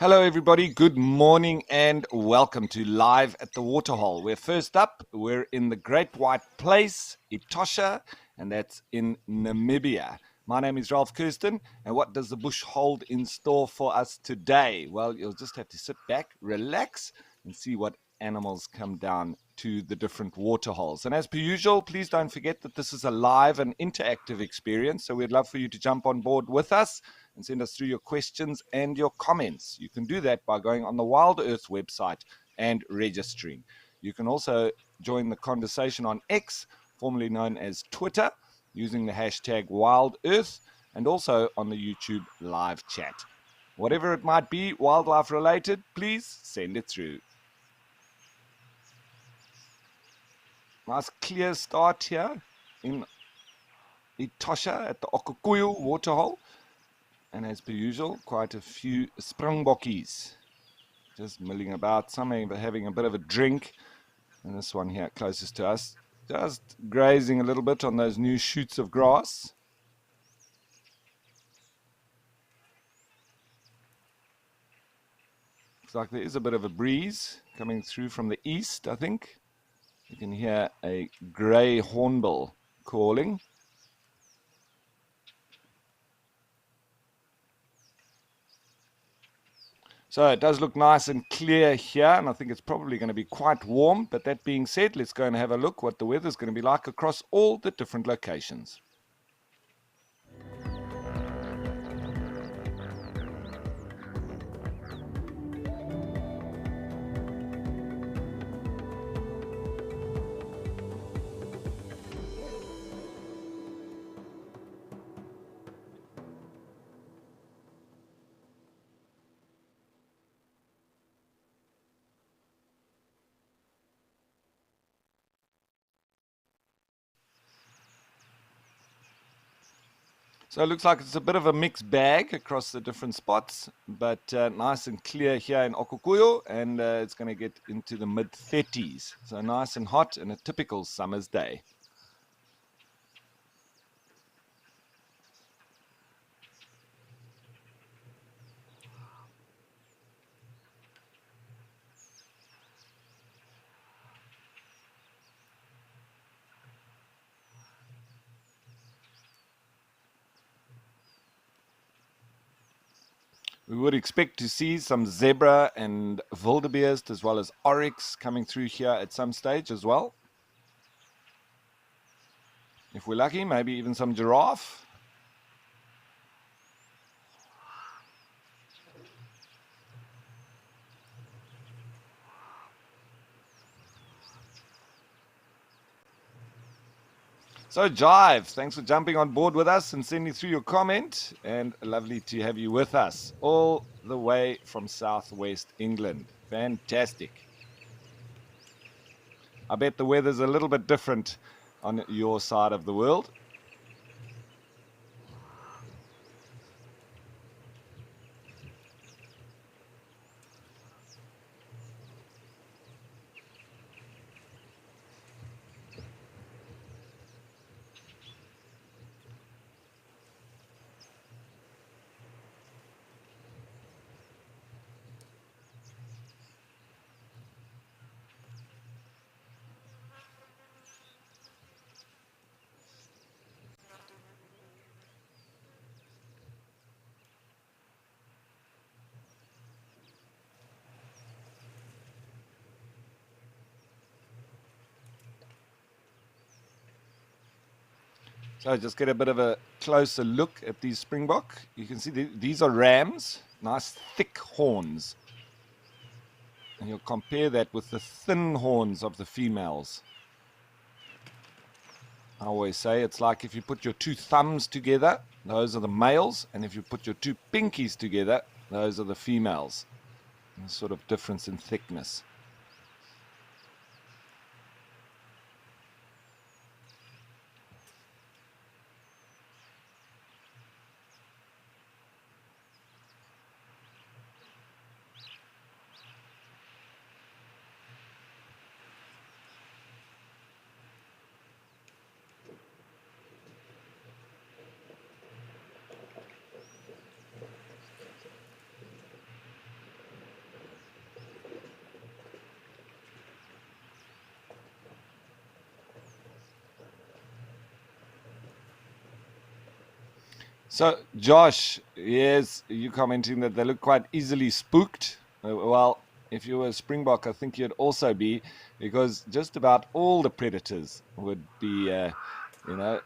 Hello, everybody. Good morning and welcome to Live at the Waterhole. We're first up. We're in the Great White Place, Etosha, and that's in Namibia. My name is Ralph Kirsten, and what does the bush hold in store for us today? Well, you'll just have to sit back, relax, and see what animals come down to the different waterholes. And as per usual, please don't forget that this is a live and interactive experience, so we'd love for you to jump on board with us and send us through your questions and your comments. You can do that by going on the WildEarth website and registering. You can also join the conversation on X, formerly known as Twitter, using the hashtag WildEarth, and also on the YouTube live chat. Whatever it might be wildlife related, please send it through. Nice clear start here in Etosha at the Okukuyu waterhole. And as per usual, quite a few springbokkies just milling about, some having a bit of a drink. And this one here closest to us, just grazing a little bit on those new shoots of grass. Looks like there is a bit of a breeze coming through from the east, I think. You can hear a grey hornbill calling. So it does look nice and clear here, and I think it's probably going to be quite warm. But that being said, let's go and have a look what the weather's going to be like across all the different locations. So it looks like it's a bit of a mixed bag across the different spots, but nice and clear here in Okukuyu, and it's going to get into the mid-30s. So nice and hot and a typical summer's day. We would expect to see some zebra and wildebeest as well as oryx coming through here at some stage as well. If we're lucky, maybe even some giraffe. So Jive, thanks for jumping on board with us and sending through your comment, and lovely to have you with us all the way from southwest England. Fantastic. I bet the weather's a little bit different on your side of the world. So just get a bit of a closer look at these springbok. You can see these are rams, nice thick horns. And you'll compare that with the thin horns of the females. I always say it's like if you put your two thumbs together, those are the males, and if you put your two pinkies together, those are the females. A sort of difference in thickness. So, Josh, yes, you commenting that they look quite easily spooked. Well, if you were a Springbok, I think you'd also be, because just about all the predators would be, you know,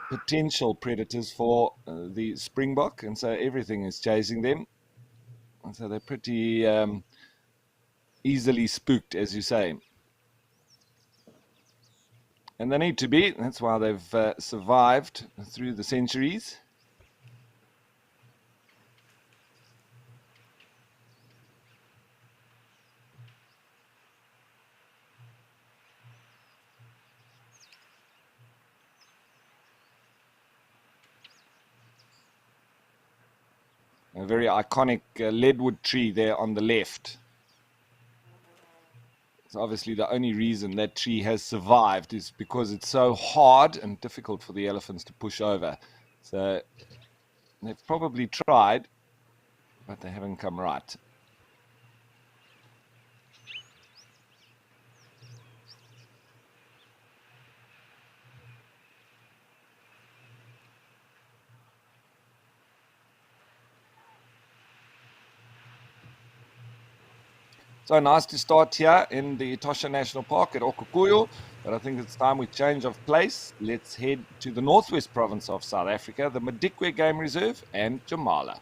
potential predators for the Springbok, and so everything is chasing them. And so they're pretty easily spooked, as you say. And they need to be. That's why they've survived through the centuries. A very iconic leadwood tree there on the left. So obviously the only reason that tree has survived is because it's so hard and difficult for the elephants to push over. So they've probably tried, but they haven't come right. So nice to start here in the Etosha National Park at Okukuyu, but I think it's time we change of place. Let's head to the northwest province of South Africa, the Madikwe Game Reserve and Jamala.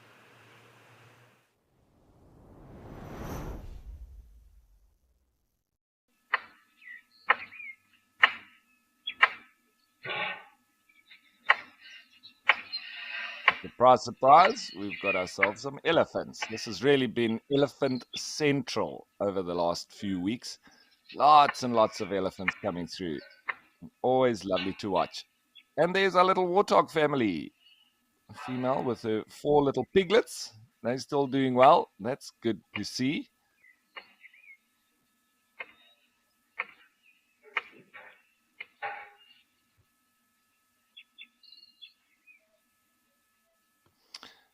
Surprise, surprise, we've got ourselves some elephants. This has really been elephant central over the last few weeks. Lots and lots of elephants coming through. Always lovely to watch. And there's our little warthog family. A female with her 4 little piglets. They're still doing well. That's good to see.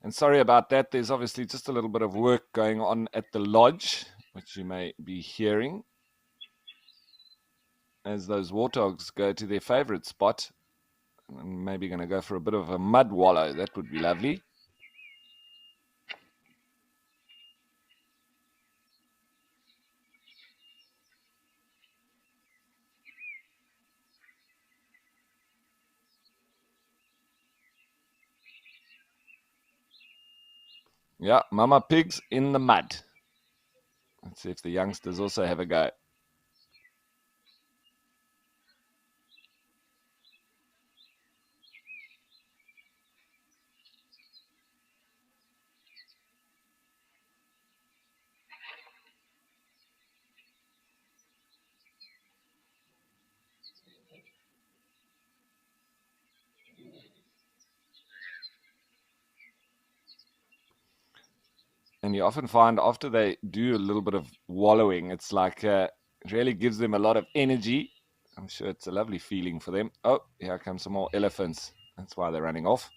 And sorry about that. There's obviously just a little bit of work going on at the lodge, which you may be hearing as those warthogs go to their favorite spot. I'm maybe going to go for a bit of a mud wallow. That would be lovely. Yeah, mama pigs in the mud. Let's see if the youngsters also have a go. And you often find after they do a little bit of wallowing, it's like it really gives them a lot of energy. I'm sure it's a lovely feeling for them. Oh, here come some more elephants. That's why they're running off.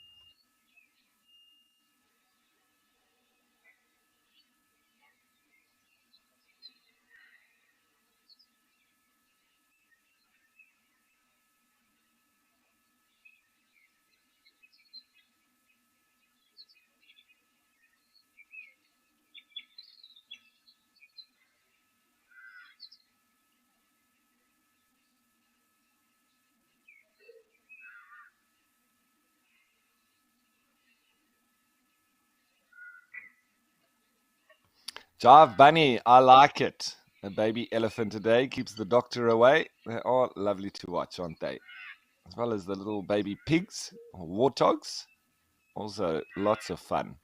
Jive Bunny, I like it. A baby elephant today keeps the doctor away. They are lovely to watch, aren't they? As well as the little baby pigs or warthogs. Also, lots of fun.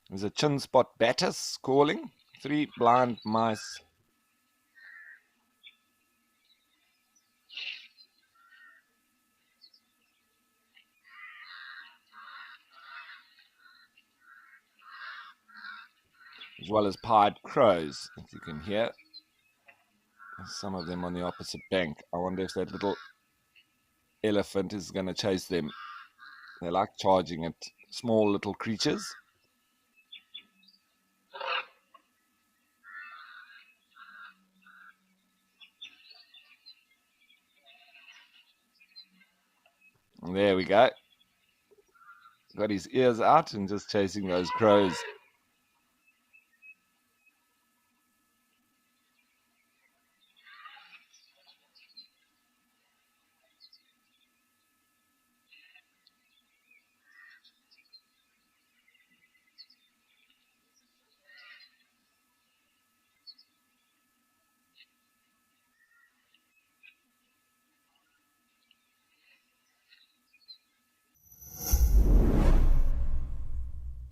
There's a chin spot Battis calling. 3 blind mice. As well as pied crows, as you can hear. Some of them on the opposite bank. I wonder if that little elephant is going to chase them. They like charging at small little creatures. And there we go. Got his ears out and just chasing those crows.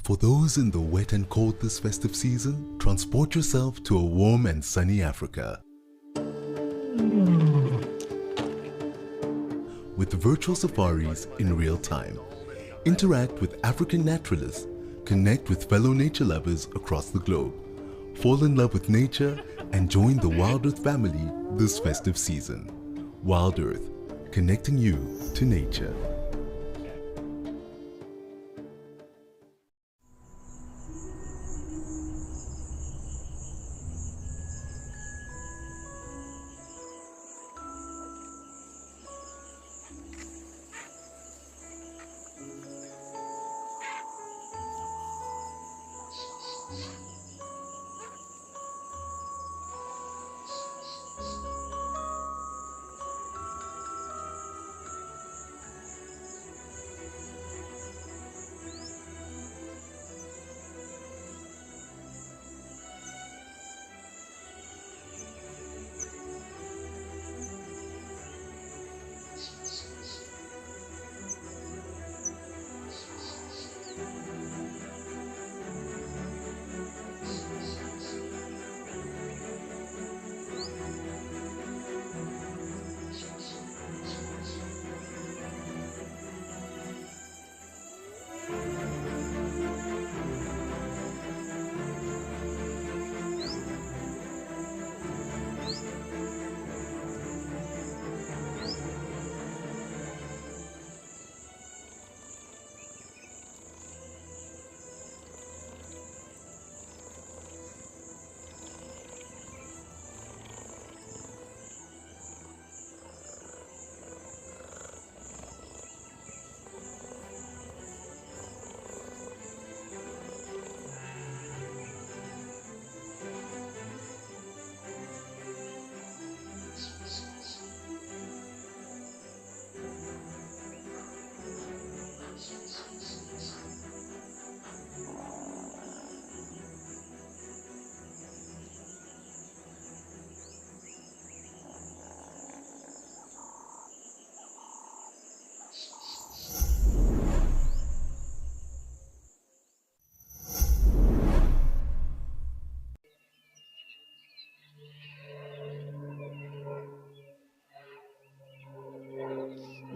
For those in the wet and cold this festive season, transport yourself to a warm and sunny Africa. With virtual safaris in real time. Interact with African naturalists, connect with fellow nature lovers across the globe, fall in love with nature, and join the WildEarth family this festive season. WildEarth, connecting you to nature.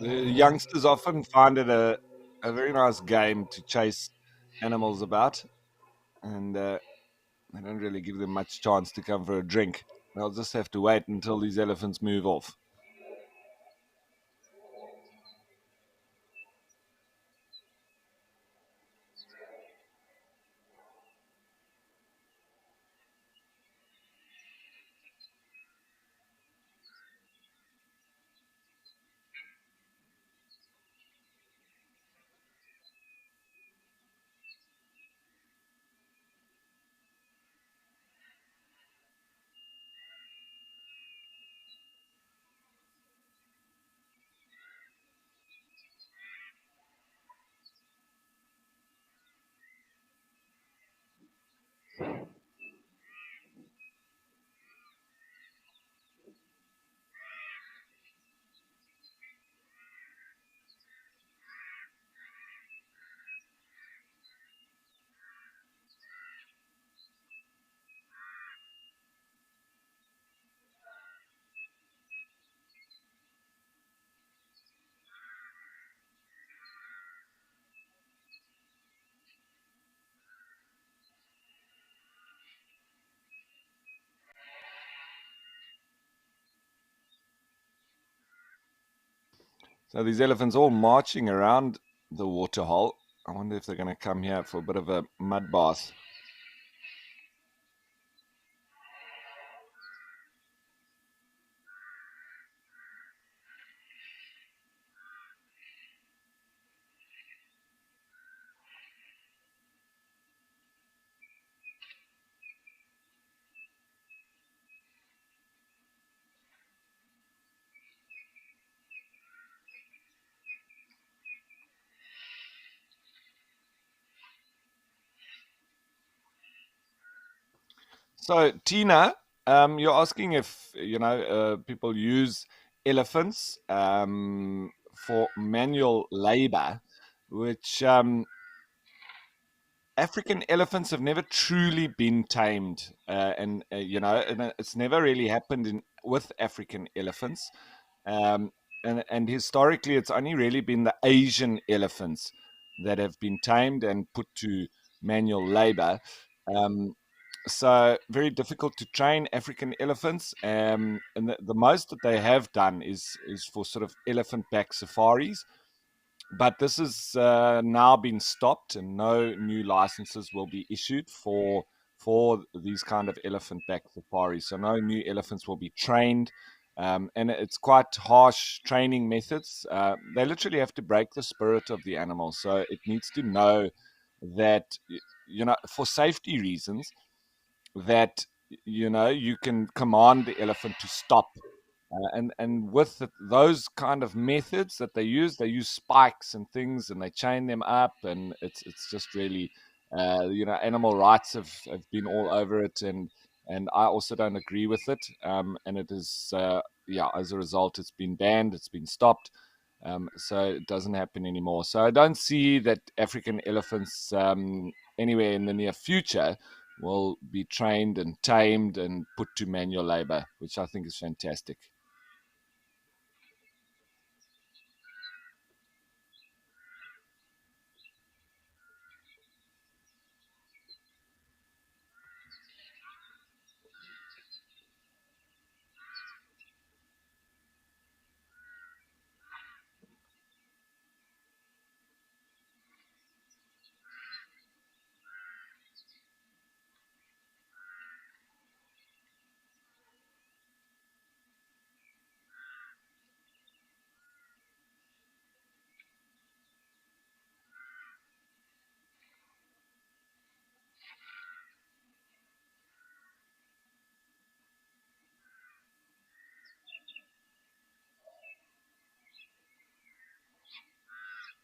The youngsters often find it a very nice game to chase animals about, and they don't really give them much chance to come for a drink. They'll just have to wait until these elephants move off. So these elephants all marching around the waterhole. I wonder if they're going to come here for a bit of a mud bath. So, Tina, you're asking if people use elephants for manual labor, which African elephants have never truly been tamed, and it's never really happened with African elephants. Um, and historically, it's only really been the Asian elephants that have been tamed and put to manual labor. Um, so very difficult to train African elephants, and the most that they have done is for sort of elephant back safaris, but this has now been stopped, and no new licenses will be issued for these kind of elephant back safaris. So no new elephants will be trained, and it's quite harsh training methods. They literally have to break the spirit of the animal, so it needs to know that for safety reasons that you can command the elephant to stop, and with those kind of methods that they use spikes and things, and they chain them up, and it's just really, animal rights have been all over it, and I also don't agree with it, and it is, yeah, as a result, it's been banned, it's been stopped. So it doesn't happen anymore. So I don't see that African elephants anywhere in the near future will be trained and tamed and put to manual labor, which I think is fantastic.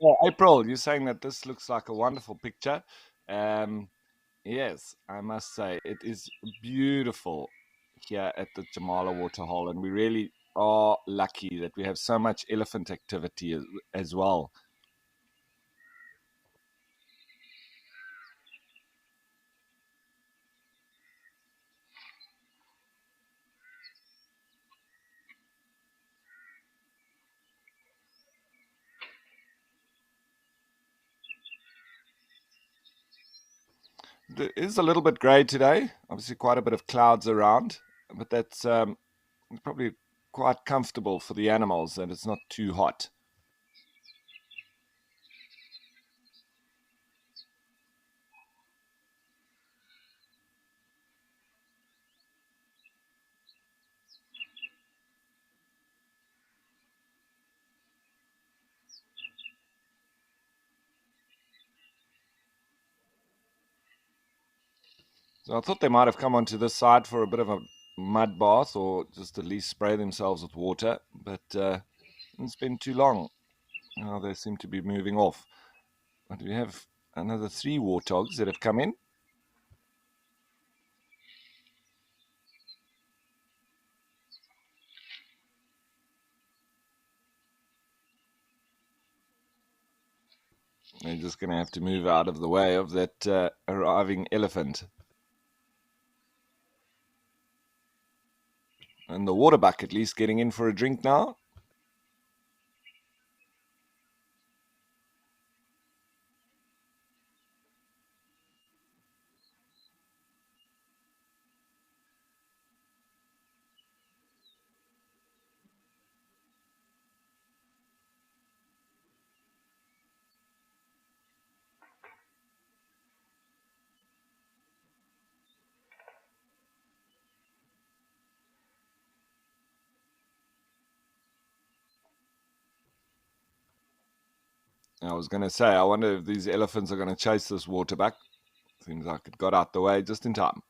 Yeah, April, you're saying that this looks like a wonderful picture. Um, yes, I must say it is beautiful here at the Jamala Waterhole, and we really are lucky that we have so much elephant activity as well. It is a little bit grey today. Obviously, quite a bit of clouds around, but that's probably quite comfortable for the animals, and it's not too hot. So I thought they might have come onto this side for a bit of a mud bath, or just at least spray themselves with water, but it's been too long. Now they seem to be moving off. But we have another three warthogs that have come in. They're just going to have to move out of the way of that arriving elephant. And the water buck at least getting in for a drink now. I was going to say, I wonder if these elephants are going to chase this waterbuck. Seems like it got out the way just in time.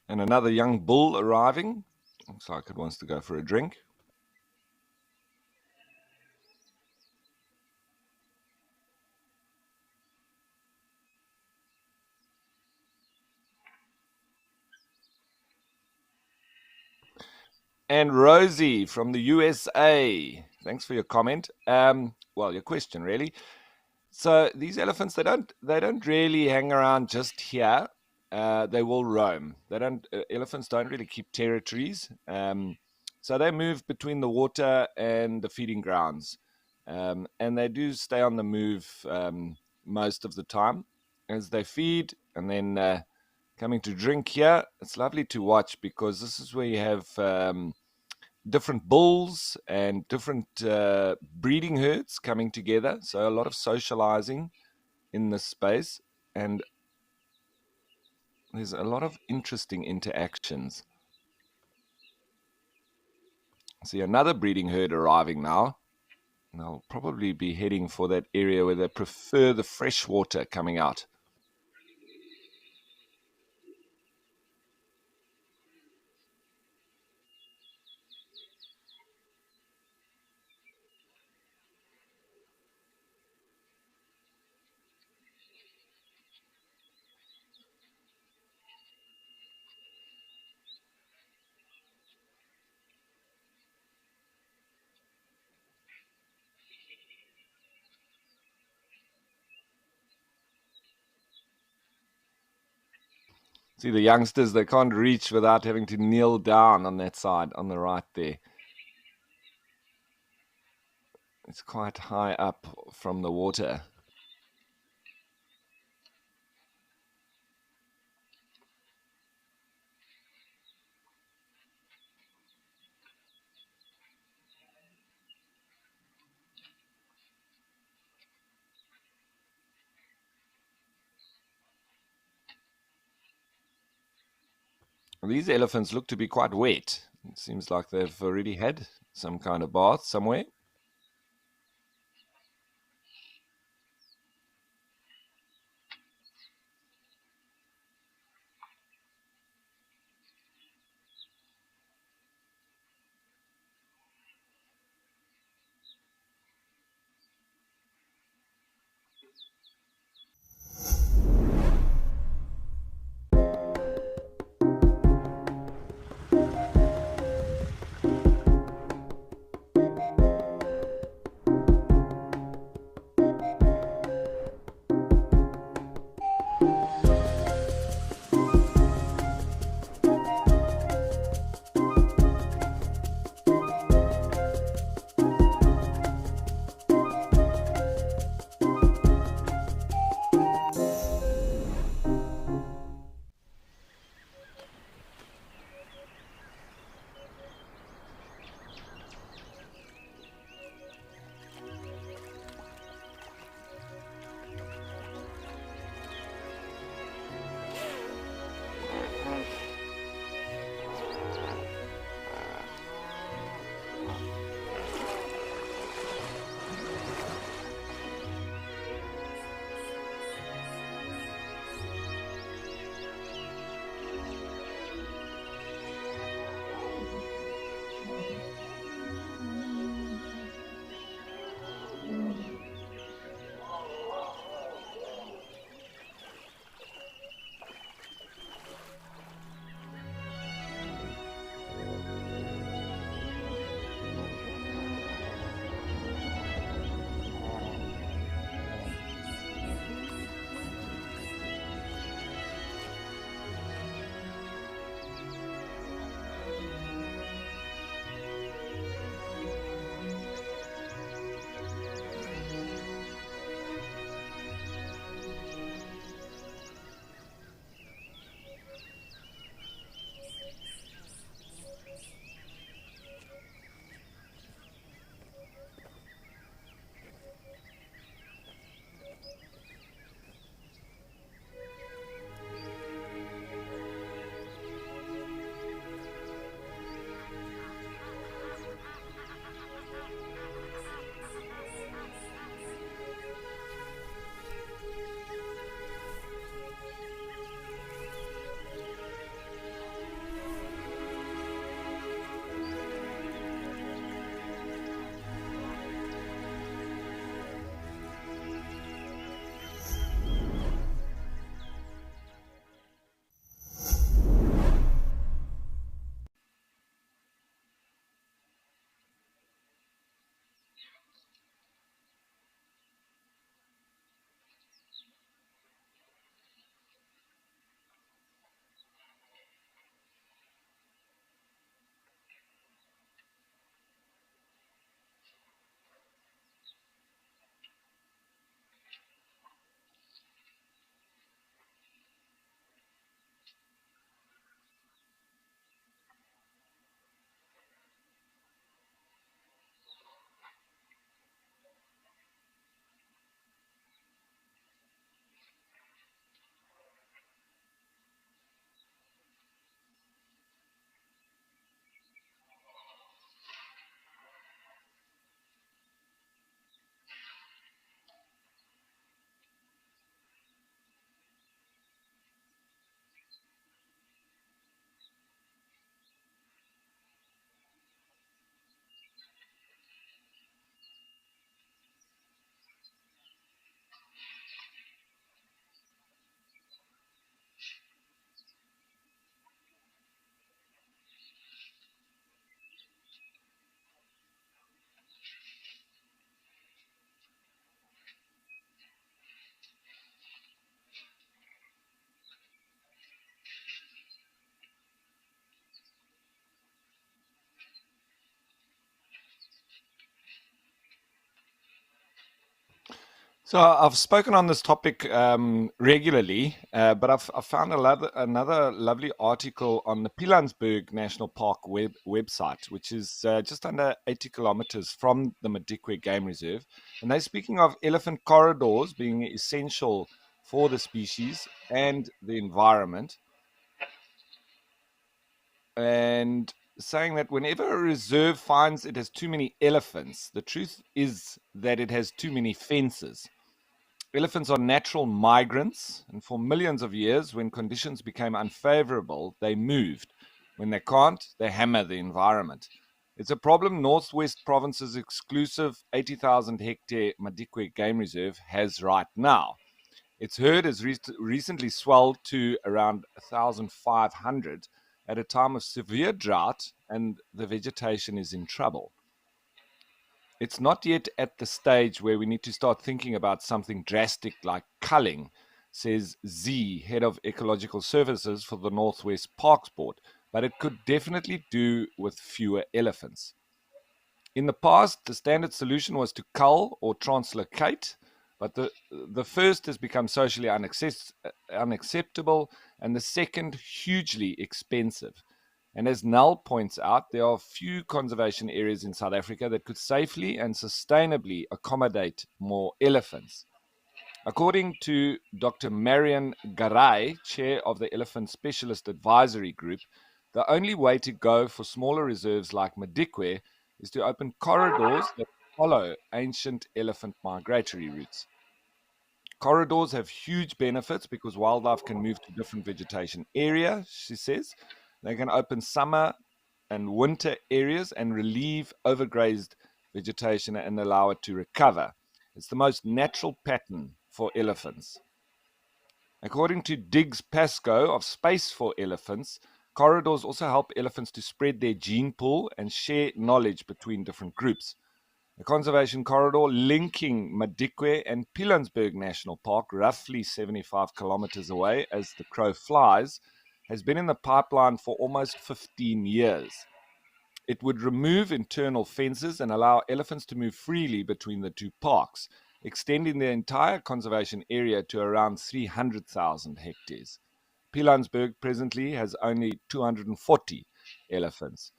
And another young bull arriving. Looks like it wants to go for a drink. And Rosie from the USA. Thanks for your comment. Well, your question really. So these elephants, they don't really hang around just here. They will roam. They don't. Elephants don't really keep territories. So they move between the water and the feeding grounds, and they do stay on the move most of the time as they feed, and then coming to drink here. It's lovely to watch because this is where you have different bulls and different breeding herds coming together. So a lot of socializing in this space, and there's a lot of interesting interactions. See another breeding herd arriving now. They'll probably be heading for that area where they prefer the fresh water coming out. See the youngsters, they can't reach without having to kneel down on that side, on the right there. It's quite high up from the water. These elephants look to be quite wet. It seems like they've already had some kind of bath somewhere. So I've spoken on this topic regularly, but I've found another lovely article on the Pilansberg National Park website, which is just under 80 kilometers from the Madikwe Game Reserve. And they're speaking of elephant corridors being essential for the species and the environment, and saying that whenever a reserve finds it has too many elephants, the truth is that it has too many fences. Elephants are natural migrants, and for millions of years, when conditions became unfavorable, they moved. When they can't, they hammer the environment. It's a problem Northwest Province's exclusive 80,000 hectare Madikwe Game Reserve has right now. Its herd has recently swelled to around 1,500 at a time of severe drought, and the vegetation is in trouble. It's not yet at the stage where we need to start thinking about something drastic like culling, says Z, head of ecological services for the Northwest Parks Board, but it could definitely do with fewer elephants. In the past, the standard solution was to cull or translocate, but the first has become socially unacceptable, and the second hugely expensive. And as Null points out, there are few conservation areas in South Africa that could safely and sustainably accommodate more elephants. According to Dr. Marian Garay, chair of the Elephant Specialist Advisory Group, the only way to go for smaller reserves like Madikwe is to open corridors that follow ancient elephant migratory routes. Corridors have huge benefits because wildlife can move to different vegetation area, she says. They can open summer and winter areas and relieve overgrazed vegetation and allow it to recover. It's the most natural pattern for elephants. According to Diggs Pascoe of Space for Elephants, corridors also help elephants to spread their gene pool and share knowledge between different groups. A conservation corridor linking Madikwe and Pilansberg National Park, roughly 75 kilometers away as the crow flies, has been in the pipeline for almost 15 years. It would remove internal fences and allow elephants to move freely between the two parks, extending the entire conservation area to around 300,000 hectares. Pilansberg presently has only 240 elephants.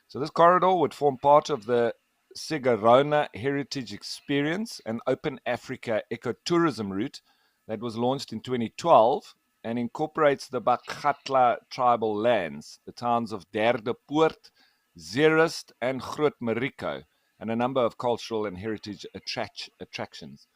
So this corridor would form part of the Sigarona Heritage Experience, an open Africa ecotourism route that was launched in 2012 and incorporates the Bakgatla tribal lands, the towns of Derdepoort, Zeerust, and Groot Mariko, and a number of cultural and heritage attractions.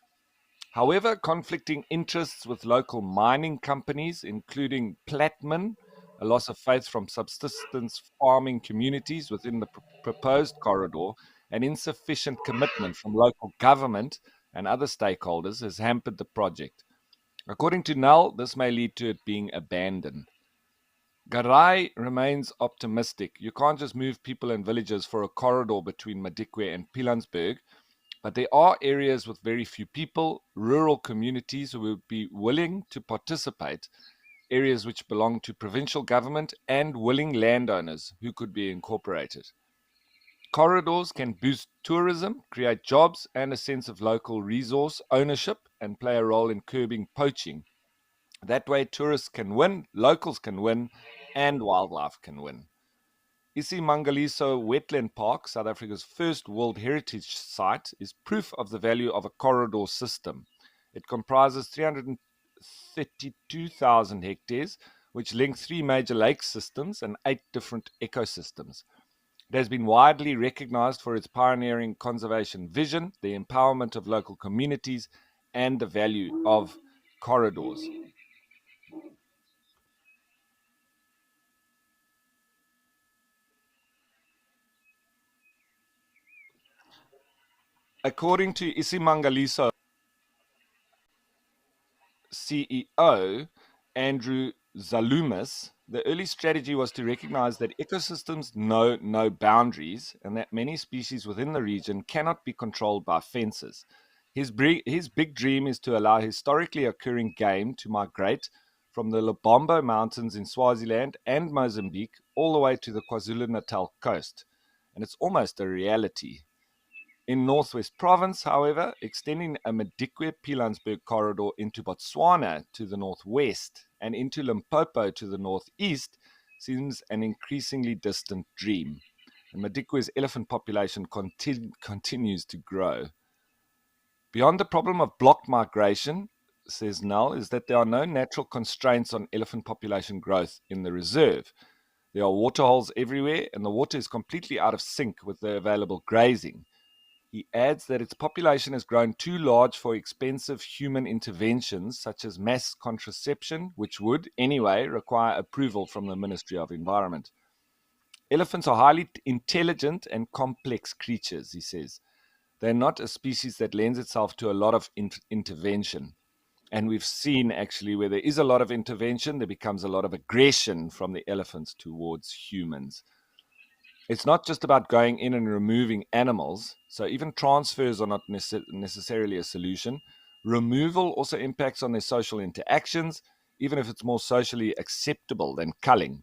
However, conflicting interests with local mining companies, including Platman, a loss of faith from subsistence farming communities within the proposed corridor, and insufficient commitment from local government and other stakeholders has hampered the project. According to Null, this may lead to it being abandoned. Garai remains optimistic. You can't just move people and villages for a corridor between Madikwe and Pilansberg, but there are areas with very few people, rural communities who would be willing to participate, areas which belong to provincial government, and willing landowners who could be incorporated. Corridors can boost tourism, create jobs and a sense of local resource ownership, and play a role in curbing poaching. That way, tourists can win, locals can win, and wildlife can win. Isimangaliso Wetland Park, South Africa's first World Heritage Site, is proof of the value of a corridor system. It comprises 332,000 hectares, which link three major lake systems and 8 different ecosystems. It has been widely recognized for its pioneering conservation vision, the empowerment of local communities, and the value of corridors. According to Isimangaliso CEO Andrew Zalumis, the early strategy was to recognize that ecosystems know no boundaries and that many species within the region cannot be controlled by fences. His big dream is to allow historically occurring game to migrate from the Lubombo Mountains in Swaziland and Mozambique all the way to the KwaZulu-Natal coast. And it's almost a reality. In Northwest Province, however, extending a Madikwe-Pilanesberg corridor into Botswana to the northwest and into Limpopo to the northeast seems an increasingly distant dream. And Madikwe's elephant population continues to grow. Beyond the problem of blocked migration, says Null, is that there are no natural constraints on elephant population growth in the reserve. There are waterholes everywhere, and the water is completely out of sync with the available grazing. He adds that its population has grown too large for expensive human interventions such as mass contraception, which would, anyway, require approval from the Ministry of Environment. Elephants are highly intelligent and complex creatures, he says. They're not a species that lends itself to a lot of intervention. And we've seen actually where there is a lot of intervention, there becomes a lot of aggression from the elephants towards humans. It's not just about going in and removing animals. So even transfers are not necessarily a solution. Removal also impacts on their social interactions, even if it's more socially acceptable than culling.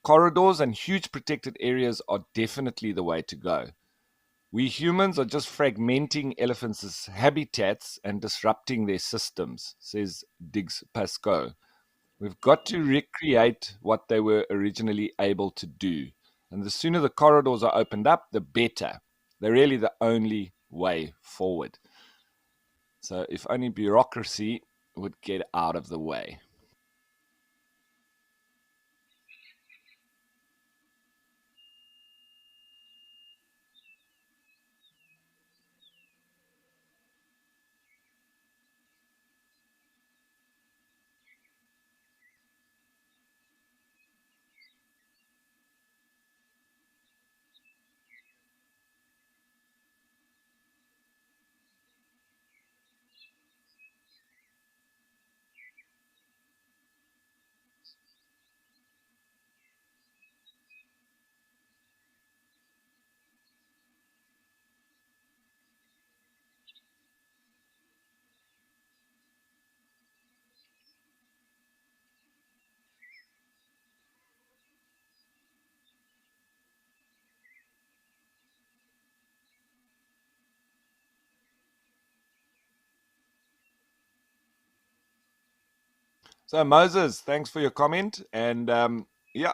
Corridors and huge protected areas are definitely the way to go. We humans are just fragmenting elephants' habitats and disrupting their systems, says Diggs Pascoe. We've got to recreate what they were originally able to do. And the sooner the corridors are opened up, the better. They're really the only way forward. So if only bureaucracy would get out of the way. So Moses, thanks for your comment. And yeah,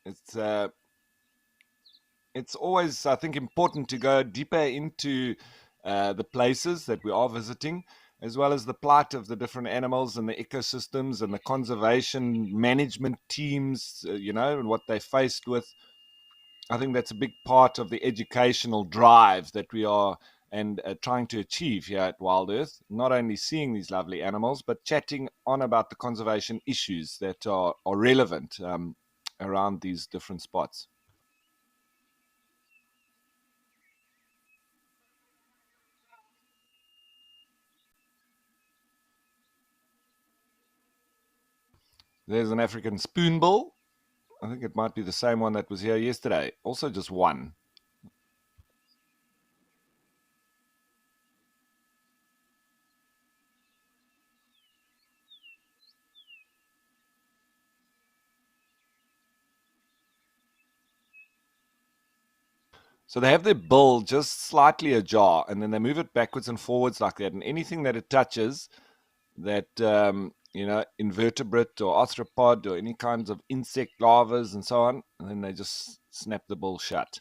it's uh, it's always, I think, important to go deeper into the places that we are visiting, as well as the plight of the different animals and the ecosystems and the conservation management teams, and what they're faced with. I think that's a big part of the educational drive that we are and trying to achieve here at WildEarth. Not only seeing these lovely animals, but chatting on about the conservation issues that are relevant around these different spots. There's an African spoonbill. I think it might be the same one that was here yesterday. Also, just one. So they have their bill just slightly ajar, and then they move it backwards and forwards like that. And anything that it touches, that invertebrate or arthropod or any kinds of insect larvas and so on, and then they just snap the bill shut.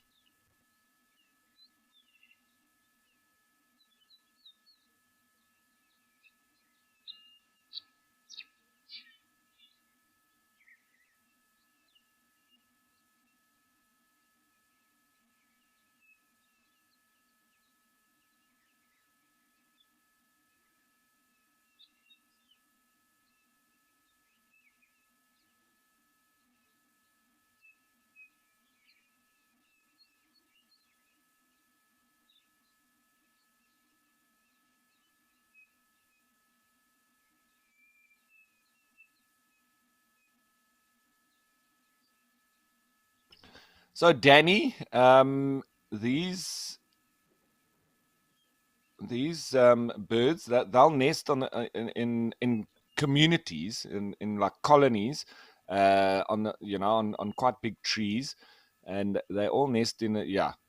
So Danny, these birds that they'll nest on in communities in like colonies on the, on quite big trees, and they all nest in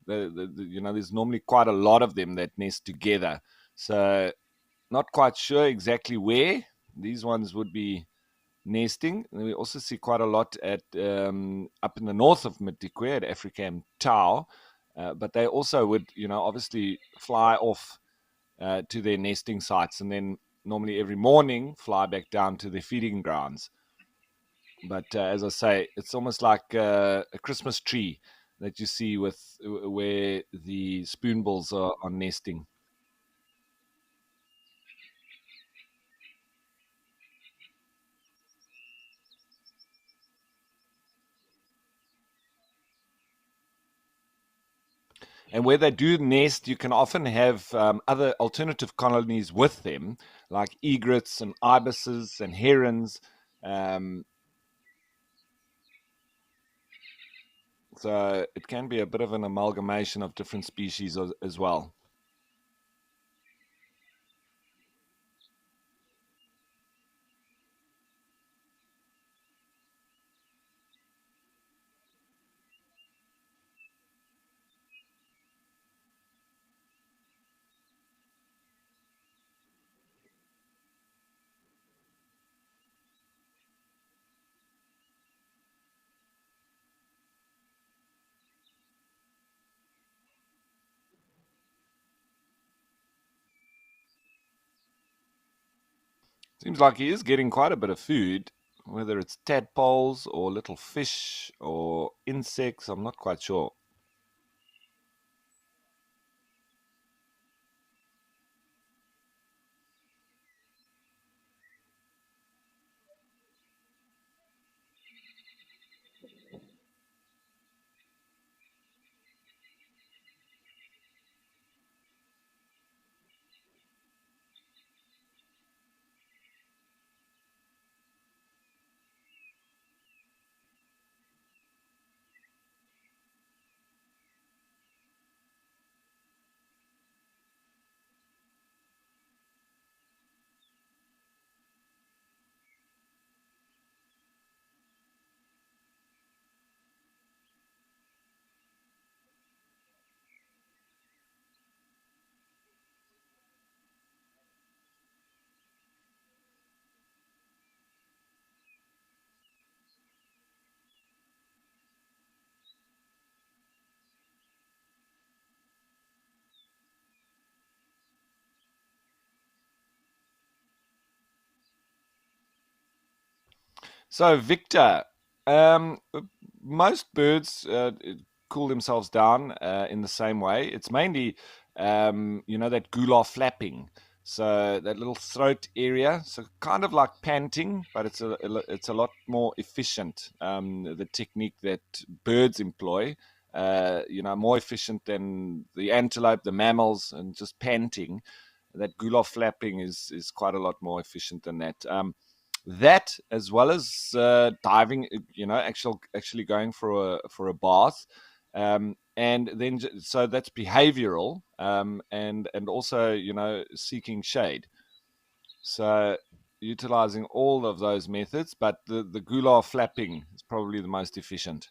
there's normally quite a lot of them that nest together. So not quite sure exactly where these ones would be nesting. And we also see quite a lot at up in the north of Mitikwe at Africam Tau, but they also would, obviously fly off to their nesting sites, and then normally every morning fly back down to their feeding grounds. But as I say, it's almost like a Christmas tree that you see with where the spoonbills are nesting. And where they do nest, you can often have other alternative colonies with them, like egrets and ibises and herons. Um, so it can be a bit of an amalgamation of different species as well. Seems like he is getting quite a bit of food, whether it's tadpoles or little fish or insects, I'm not quite sure. So, Victor, um, most birds cool themselves down in the same way. It's mainly, that gular flapping. So that little throat area, so kind of like panting, but it's a lot more efficient. The technique that birds employ, more efficient than the antelope, the mammals, and just panting. That gular flapping is quite a lot more efficient than that. That as well as diving, actually going for a bath, and then so that's behavioral, and also seeking shade. So utilizing all of those methods, but the gular flapping is probably the most efficient.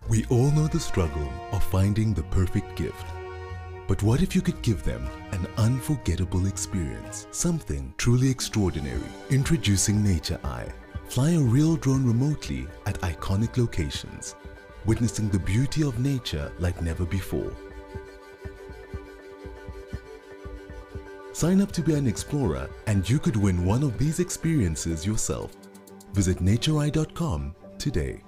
We all know the struggle of finding the perfect gift. But what if you could give them an unforgettable experience? Something truly extraordinary. Introducing Nature Eye. Fly a real drone remotely at iconic locations, witnessing the beauty of nature like never before. Sign up to be an explorer and you could win one of these experiences yourself. Visit natureeye.com today.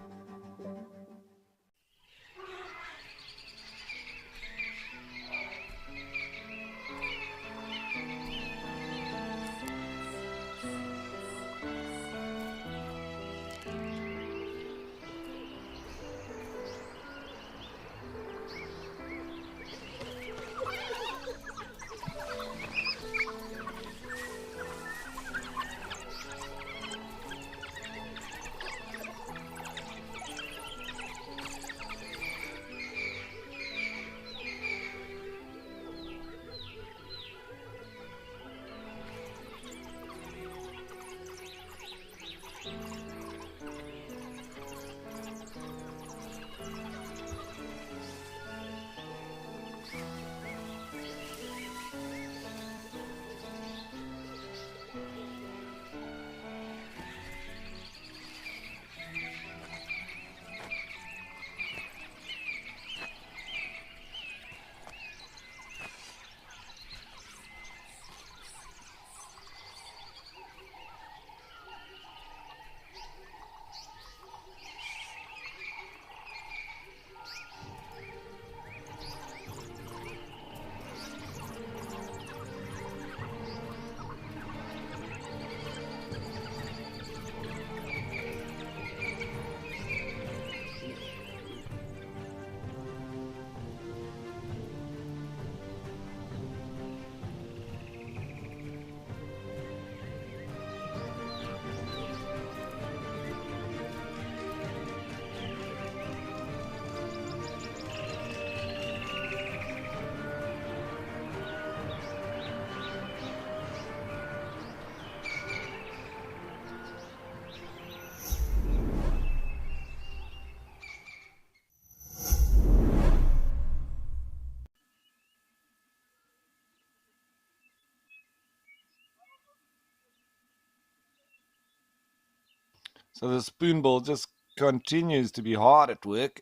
So the spoonbill just continues to be hard at work,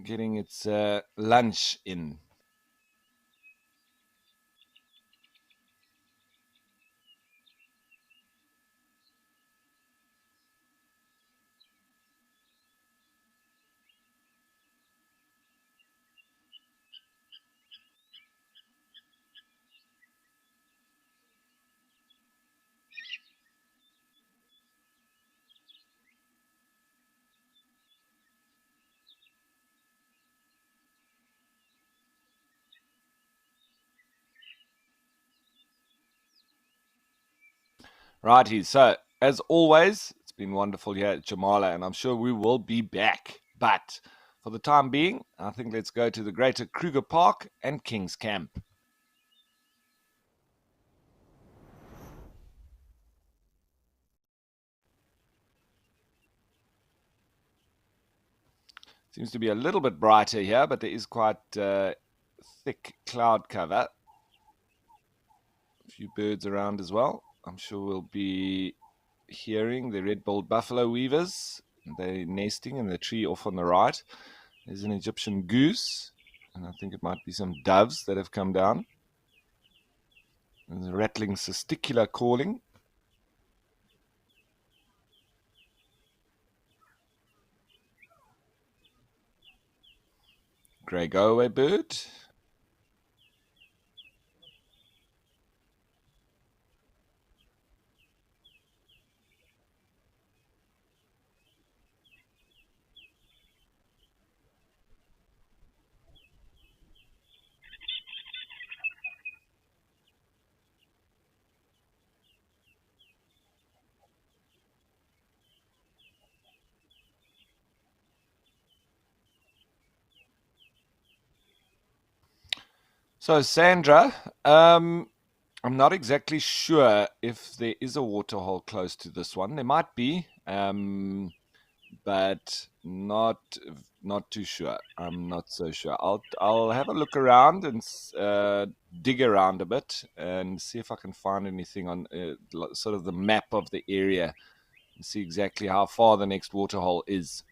getting its lunch in. Righty, so as always, it's been wonderful here at Jamala, and I'm sure we will be back. But for the time being, I think let's go to the Greater Kruger Park and King's Camp. Seems to be a little bit brighter here, but there is quite thick cloud cover. A few birds around as well. I'm sure we'll be hearing the red-billed buffalo weavers. They're nesting in the tree off on the right. There's an Egyptian goose, and I think it might be some doves that have come down. There's a rattling testicular calling. Grey go-away bird. So, Sandra, I'm not exactly sure if there is a waterhole close to this one. There might be, but not too sure. I'm not so sure. I'll have a look around and dig around a bit and see if I can find anything on sort of the map of the area and see exactly how far the next waterhole is.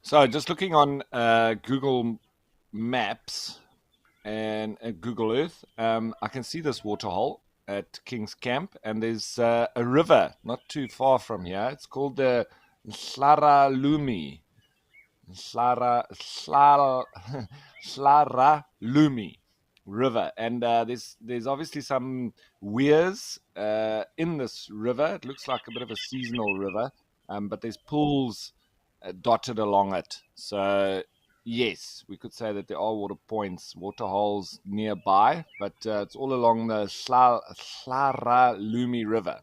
So just looking on Google Maps and Google Earth, I can see this waterhole at King's Camp, and there's a river not too far from here. It's called the Slaralumi. Slaralumi River, and there's obviously some weirs in this river. It looks like a bit of a seasonal river, but there's pools dotted along it. So yes, we could say that there are water points, water holes nearby, but it's all along the Slaralumi River.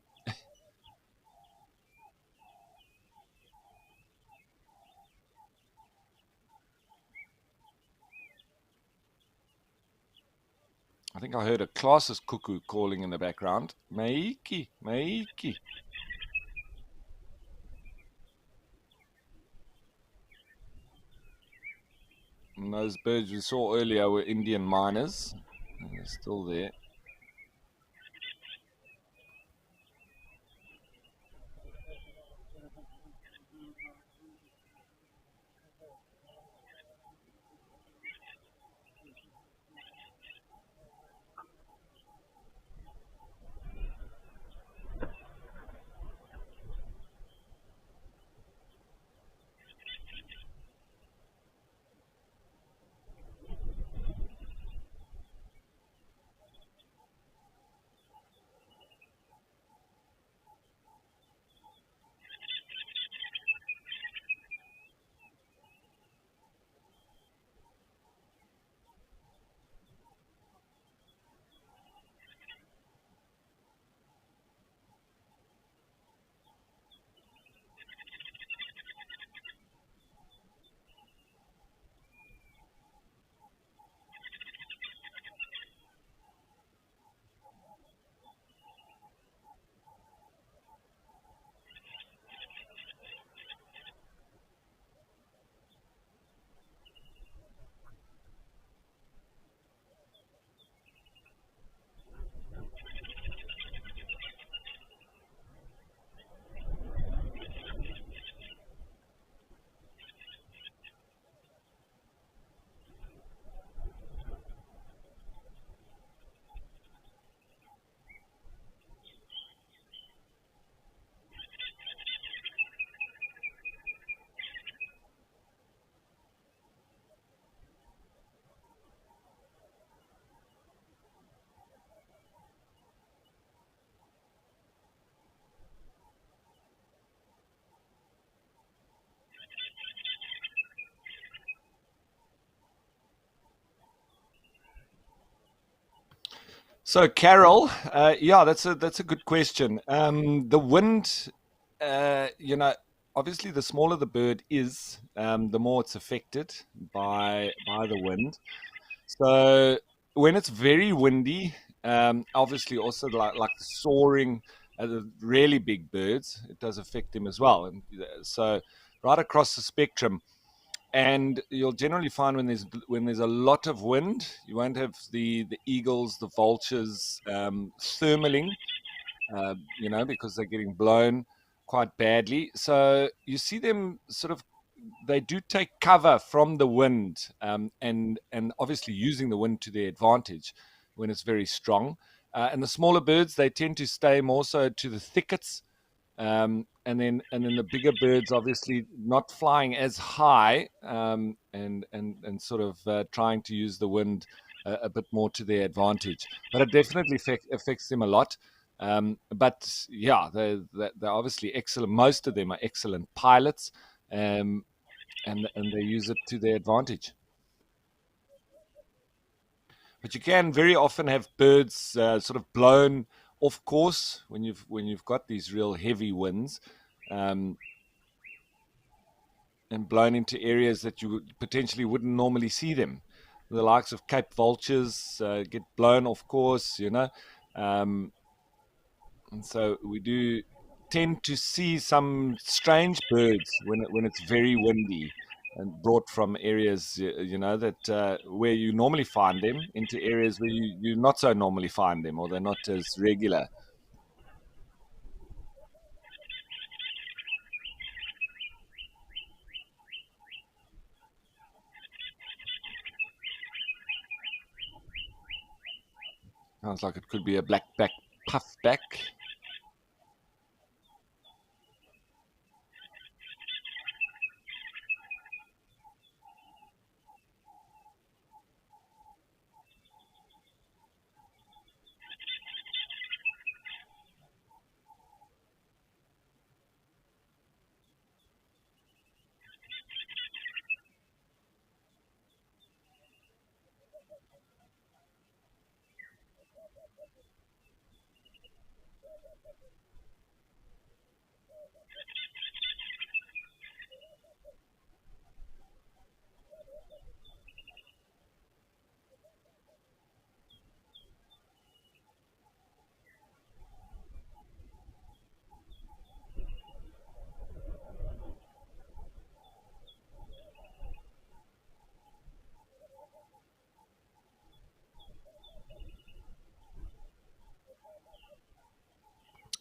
I think I heard a classes cuckoo calling in the background. Maiki, Maiki. And those birds we saw earlier were Indian miners. And they're still there. So, Carol, yeah, that's a good question. The wind, you know, obviously, the smaller the bird is, the more it's affected by the wind. So, when it's very windy, obviously, also like the soaring, the really big birds, it does affect them as well. And so, right across the spectrum, and you'll generally find when there's a lot of wind, you won't have the eagles, the vultures thermaling, because they're getting blown quite badly. So you see them sort of, they do take cover from the wind, and obviously using the wind to their advantage when it's very strong. And the smaller birds, they tend to stay more so to the thickets, and then the bigger birds obviously not flying as high, and sort of trying to use the wind a bit more to their advantage. But it definitely affects them a lot. But yeah, they're obviously excellent. Most of them are excellent pilots, um, and they use it to their advantage. But you can very often have birds sort of blown off course when you've got these real heavy winds, um, and blown into areas that you potentially wouldn't normally see them. The likes of Cape vultures get blown off course, um, and so we do tend to see some strange birds when it's very windy, and brought from areas that where you normally find them into areas where you not so normally find them, or they're not as regular. Sounds like it could be a black-back puffback.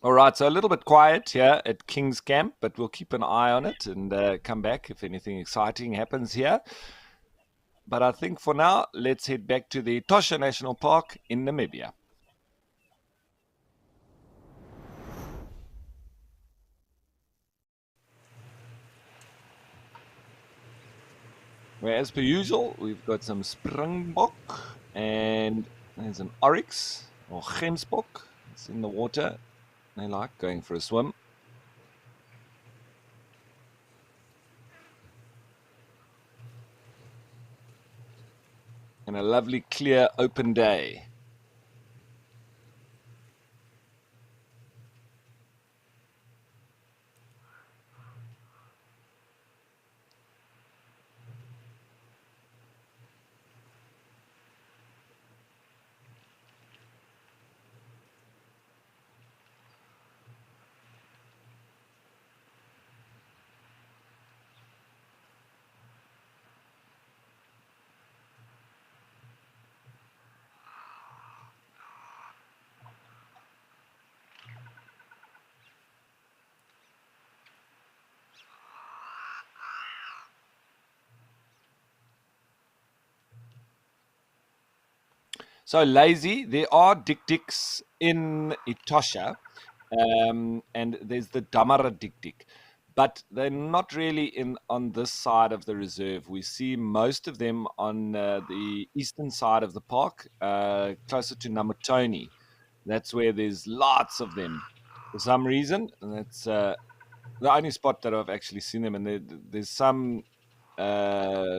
All right, so a little bit quiet here at King's Camp, but we'll keep an eye on it and come back if anything exciting happens here. But I think for now, let's head back to the Etosha National Park in Namibia, where, as per usual, we've got some springbok, and there's an oryx or gemsbok. It's in the water. They like going for a swim. And a lovely, clear, open day. So lazy, there are dik-diks in Etosha, and there's the Damara dik-dik, but they're not really in on this side of the reserve. We see most of them on the eastern side of the park, closer to Namatoni. That's where there's lots of them for some reason, and that's the only spot that I've actually seen them. And there's some uh,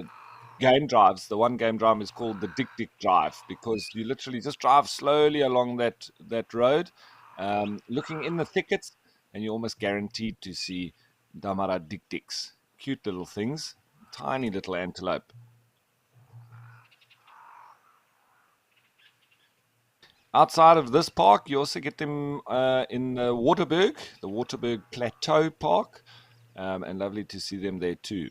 game drives. The one game drive is called the Dick Dick Drive because you literally just drive slowly along that road, looking in the thickets, and you're almost guaranteed to see Damara Dick Dicks. Cute little things, tiny little antelope. Outside of this park, you also get them in the Waterberg Plateau Park, and lovely to see them there too.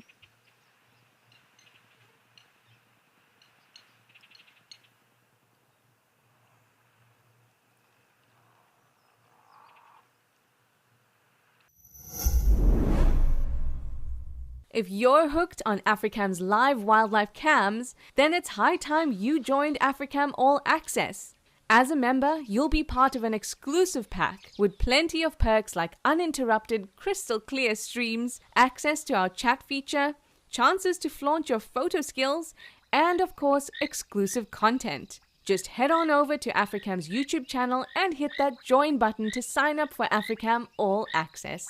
If you're hooked on Africam's live wildlife cams, then it's high time you joined Africam All Access. As a member, you'll be part of an exclusive pack with plenty of perks like uninterrupted, crystal clear streams, access to our chat feature, chances to flaunt your photo skills, and of course, exclusive content. Just head on over to Africam's YouTube channel and hit that join button to sign up for Africam All Access.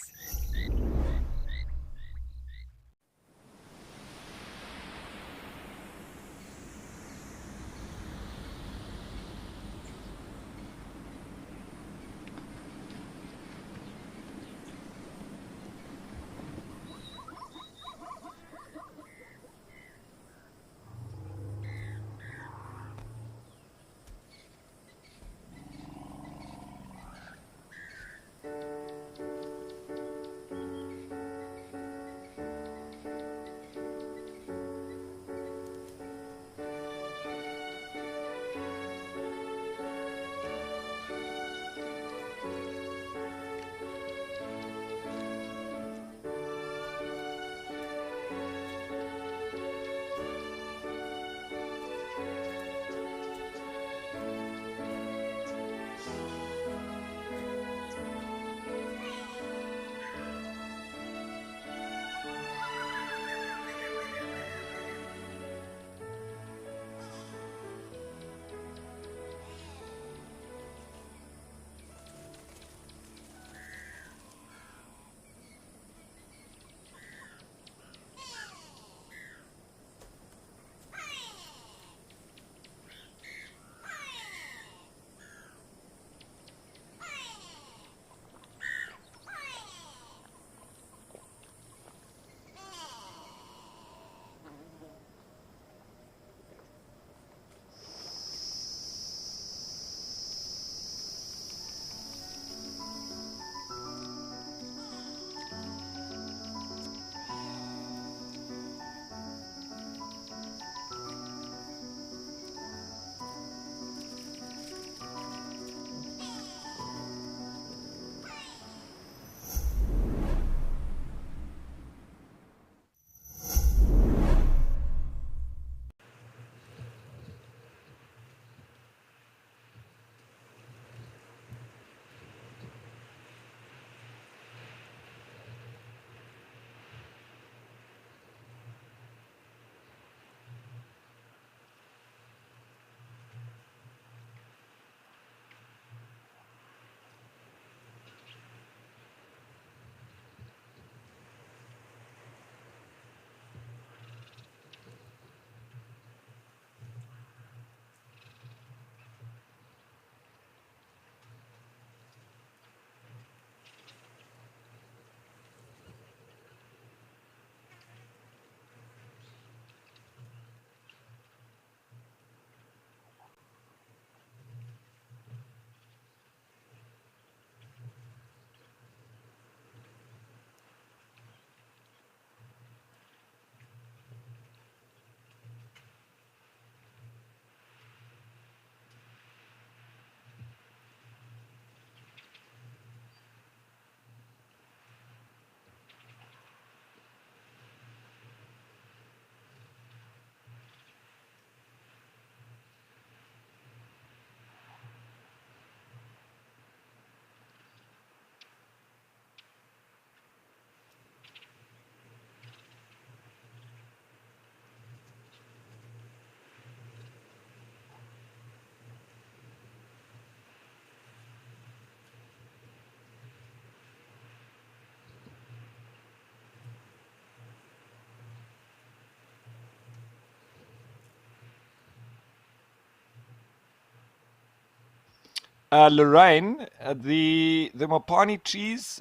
Lorraine, the mopani trees,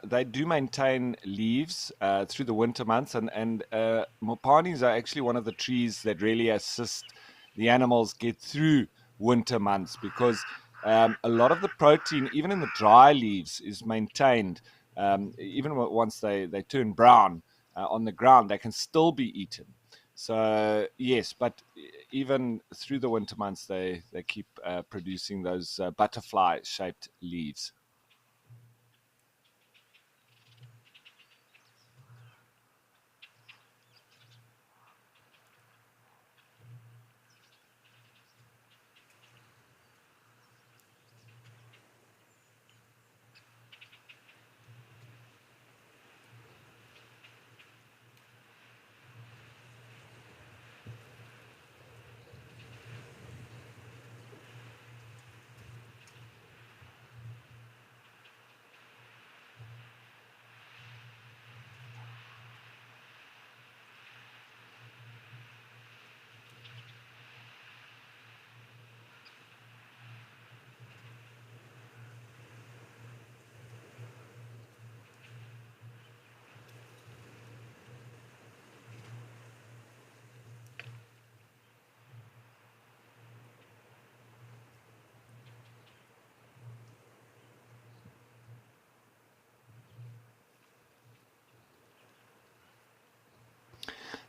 they do maintain leaves through the winter months, and mopanis are actually one of the trees that really assist the animals get through winter months because a lot of the protein, even in the dry leaves, is maintained. Even once they turn brown on the ground, they can still be eaten. So yes, but even through the winter months, they keep producing those butterfly shaped leaves.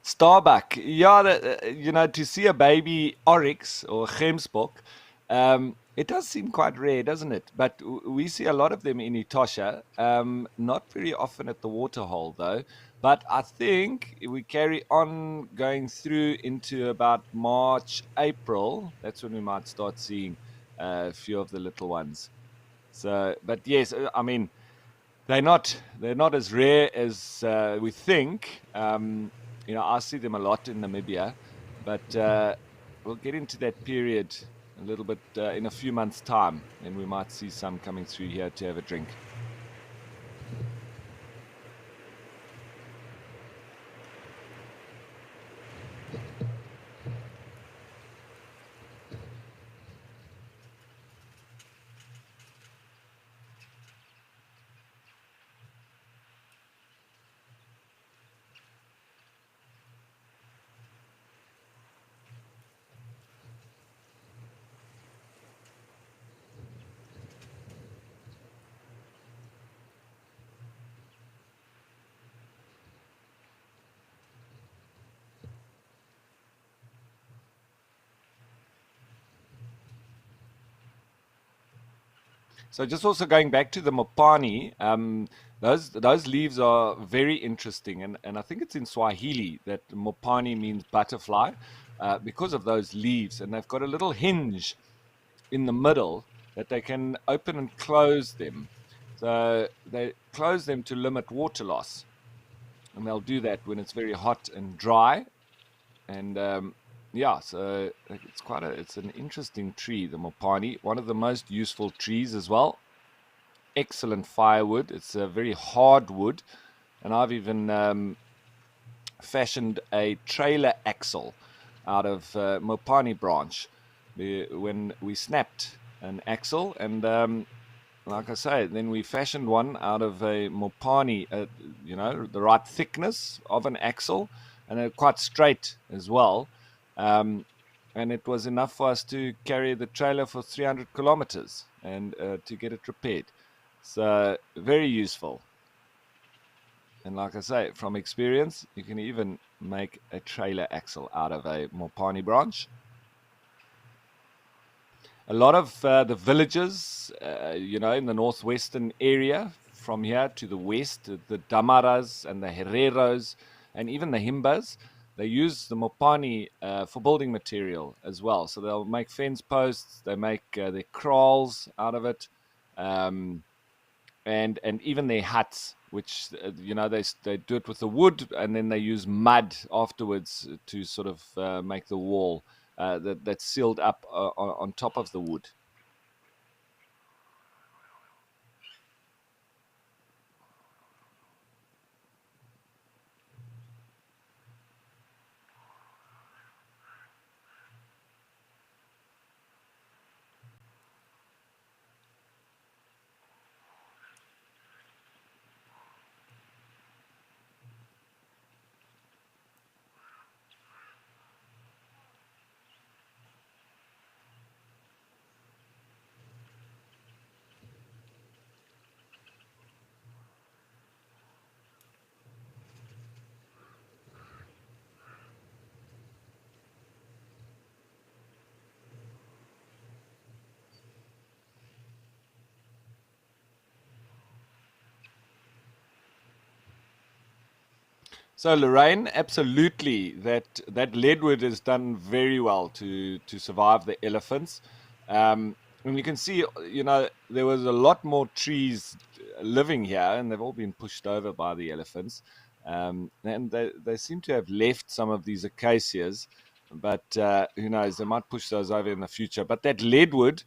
Starbuck, yeah, to see a baby oryx or gemsbok, it does seem quite rare, doesn't it? But we see a lot of them in Etosha, not very often at the Waterhole, though. But I think if we carry on going through into about March, April, that's when we might start seeing a few of the little ones. So, but yes, I mean, they're not as rare as we think. I see them a lot in Namibia, but we'll get into that period a little bit in a few months' time, and we might see some coming through here to have a drink. So just also going back to the Mopani, those leaves are very interesting, and I think it's in Swahili that Mopani means butterfly because of those leaves, and they've got a little hinge in the middle that they can open and close them. So they close them to limit water loss, and they'll do that when it's very hot and dry. And yeah, so it's an interesting tree, the mopani, one of the most useful trees as well. Excellent firewood. It's a very hard wood, and I've even fashioned a trailer axle out of mopani branch when we snapped an axle, and like I say, then we fashioned one out of a mopani, the right thickness of an axle, and quite straight as well. Um, and it was enough for us to carry the trailer for 300 kilometers and to get it repaired. So very useful. And like I say, from experience, you can even make a trailer axle out of a mopani branch. A lot of the villages, in the northwestern area, from here to the west, the Damaras and the Hereros, and even the Himbas, they use the Mopani for building material as well. So they'll make fence posts, they make their kraals out of it, um, and even their huts, which they do it with the wood, and then they use mud afterwards to sort of make the wall that's sealed up on top of the wood. So Lorraine, absolutely, that leadwood has done very well to survive the elephants. And you can see, there was a lot more trees living here, and they've all been pushed over by the elephants. And they seem to have left some of these acacias, but who knows? They might push those over in the future. But that leadwood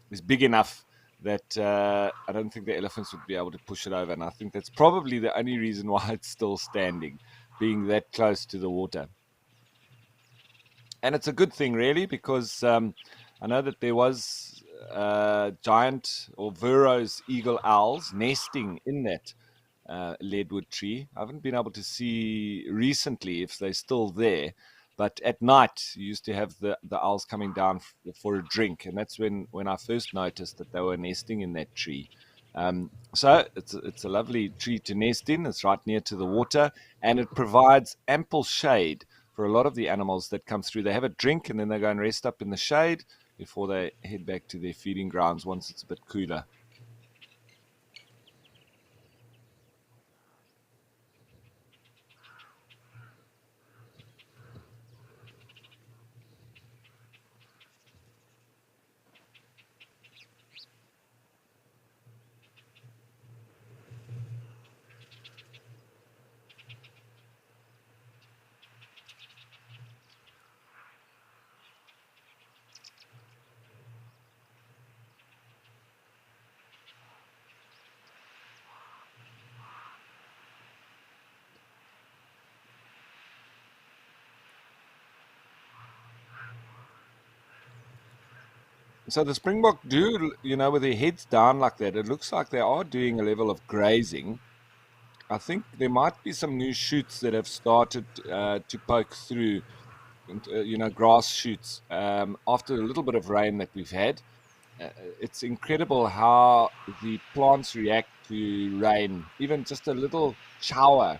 is big enough that I don't think the elephants would be able to push it over. And I think that's probably the only reason why it's still standing, being that close to the water. And it's a good thing, really, because I know that there was giant or Verreaux's eagle owls nesting in that leadwood tree. I haven't been able to see recently if they're still there, but at night you used to have the owls coming down for a drink, and that's when I first noticed that they were nesting in that tree. So it's a lovely tree to nest in. It's right near to the water, and it provides ample shade for a lot of the animals that come through. They have a drink and then they go and rest up in the shade before they head back to their feeding grounds once it's a bit cooler. So the springbok do, with their heads down like that, it looks like they are doing a level of grazing. I think there might be some new shoots that have started to poke through, grass shoots after a little bit of rain that we've had. It's incredible how the plants react to rain. Even just a little shower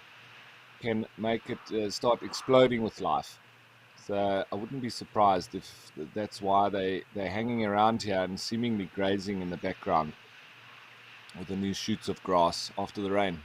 can make it start exploding with life. So I wouldn't be surprised if that's why they're hanging around here and seemingly grazing in the background with the new shoots of grass after the rain.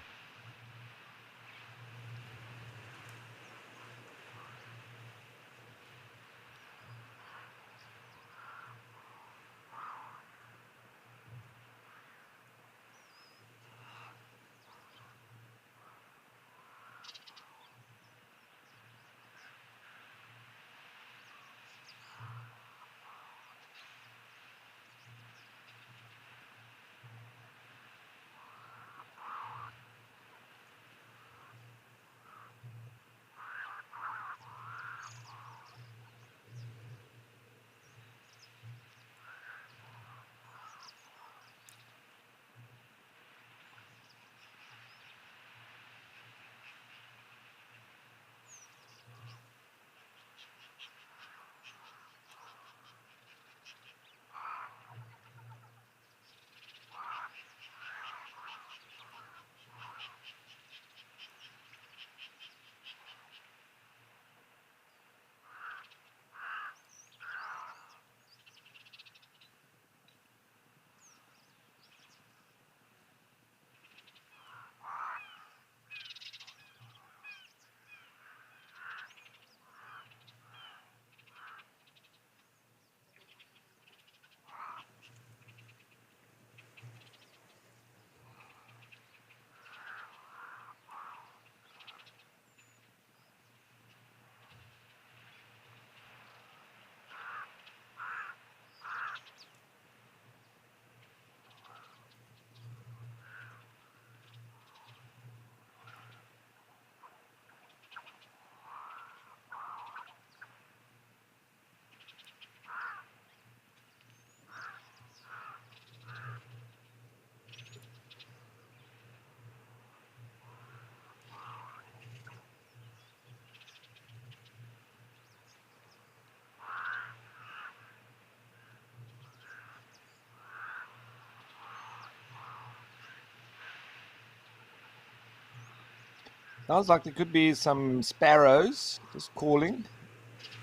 Sounds like there could be some sparrows just calling,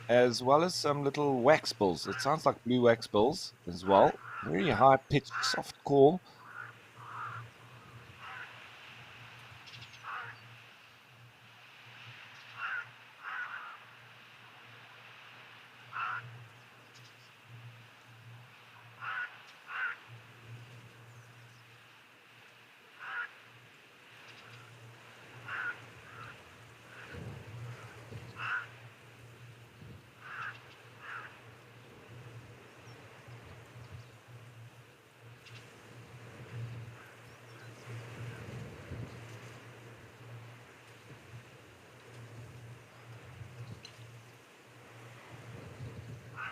as well as some little waxbills. It sounds like blue waxbills as well. Very high pitched, soft call.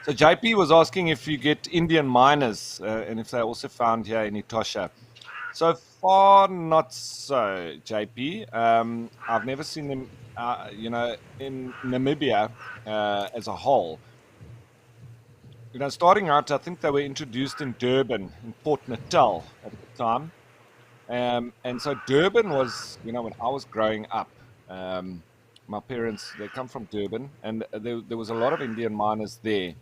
So JP was asking if you get Indian miners and if they're also found here in Etosha. So far, not so, JP. I've never seen them, in Namibia as a whole. Starting out, I think they were introduced in Durban, in Port Natal at the time. And so Durban was, when I was growing up, my parents, they come from Durban, and there was a lot of Indian miners there.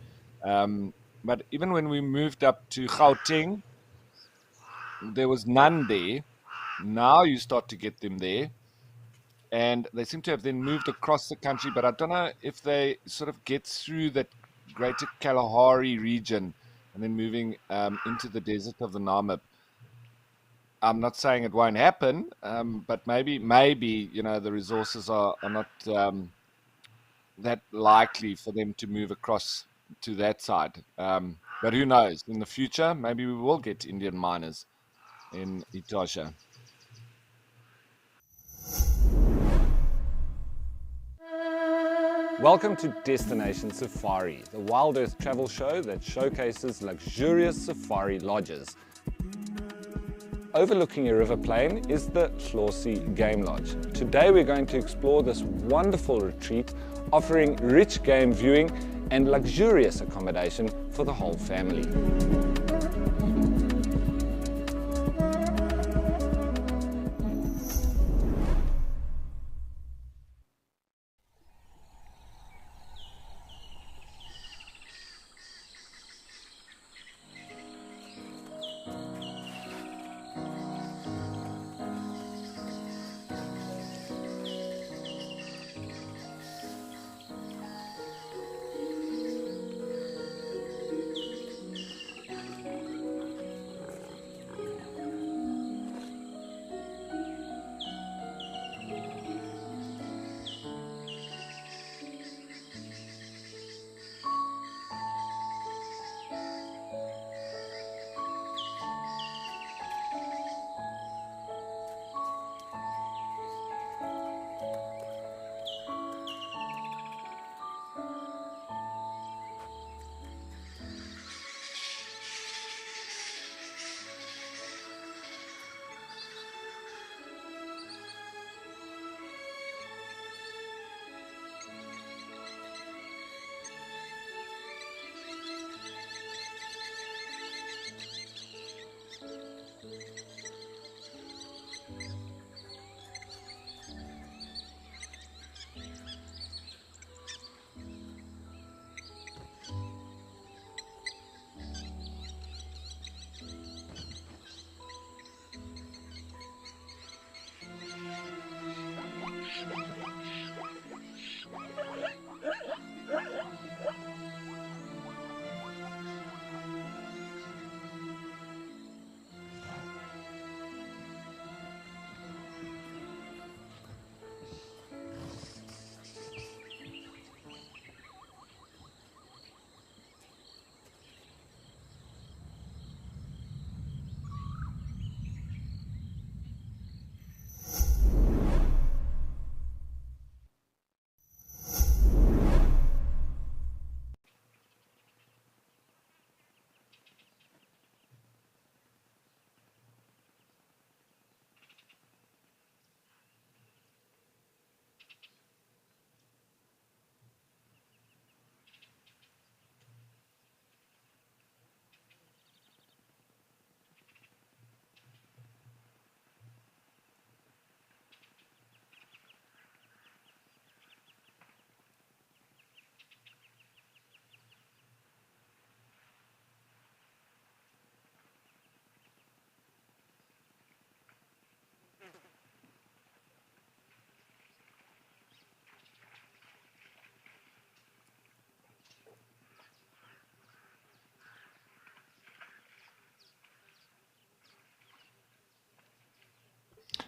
But even when we moved up to Gauteng, there was none there. Now you start to get them there. And they seem to have then moved across the country, but I don't know if they sort of get through that greater Kalahari region and then moving into the desert of the Namib. I'm not saying it won't happen, but maybe the resources are not that likely for them to move across to that side. But who knows? In the future, maybe we will get Indian miners in Etosha. Welcome to Destination Safari, the WildEarth travel show that showcases luxurious safari lodges. Overlooking a river plain is the Hlorsi Game Lodge. Today we're going to explore this wonderful retreat, offering rich game viewing and luxurious accommodation for the whole family.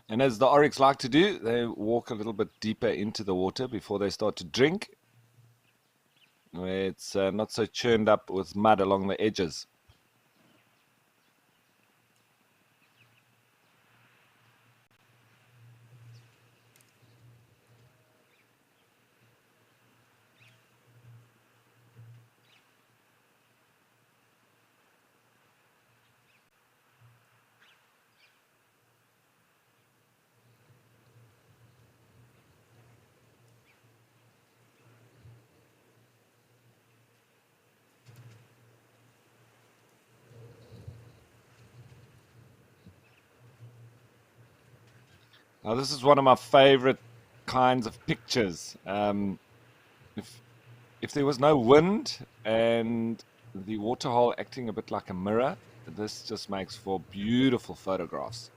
And as the oryx like to do, they walk a little bit deeper into the water before they start to drink, where it's not so churned up with mud along the edges. Now, this is one of my favorite kinds of pictures. If if there was no wind and the waterhole acting a bit like a mirror, this just makes for beautiful photographs.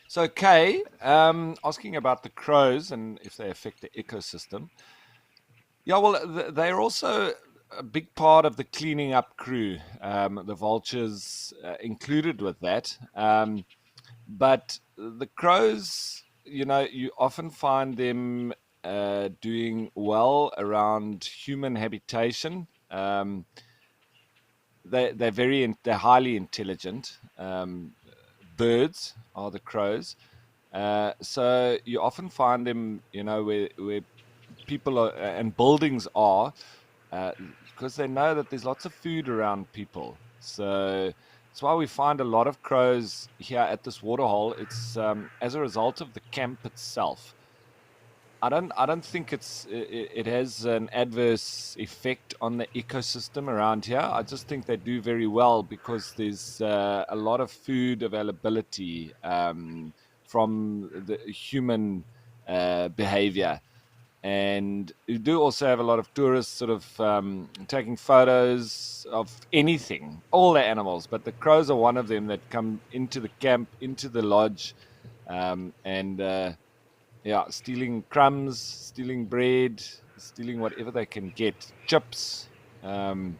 So, Kay, asking about the crows and if they affect the ecosystem. Yeah, well, they're also a big part of the cleaning up crew. The vultures included with that. But the crows, you often find them doing well around human habitation. They're highly intelligent. Birds are the crows. So you often find them, where people are, and buildings are, because they know that there's lots of food around people. So that's why we find a lot of crows here at this waterhole. It's as a result of the camp itself. I don't think it has an adverse effect on the ecosystem around here. I just think they do very well because there's a lot of food availability from the human behavior. And you do also have a lot of tourists sort of taking photos of anything, all the animals, but the crows are one of them that come into the camp, into the lodge, and yeah, stealing crumbs, stealing bread, stealing whatever they can get, chips. Um,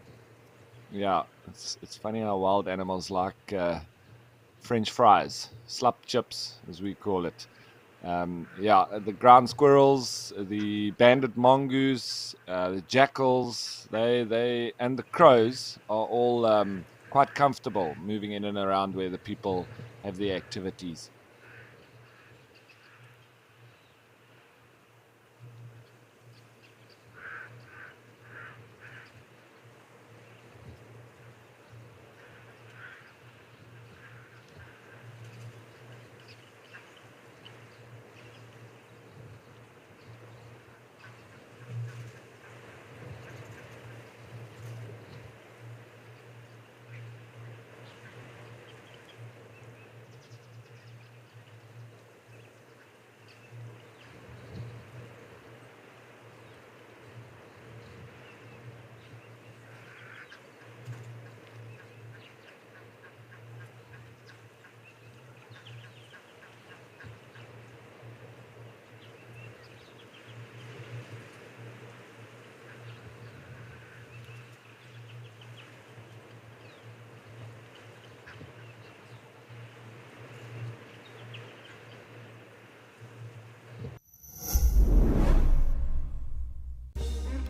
yeah, it's funny how wild animals like French fries, slap chips, as we call it. Yeah, the ground squirrels, the banded mongoose, the jackals, they and the crows are all quite comfortable moving in and around where the people have their activities.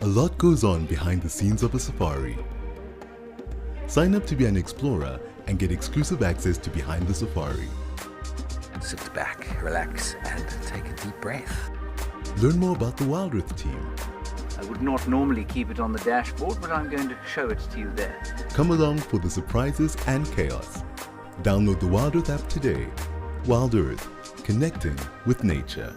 A lot goes on behind the scenes of a safari. Sign up to be an explorer and get exclusive access to Behind the Safari. Sit back, relax, and take a deep breath. Learn more about the WildEarth team. I would not normally keep it on the dashboard, but I'm going to show it to you there. Come along for the surprises and chaos. Download the WildEarth app today. WildEarth, connecting with nature.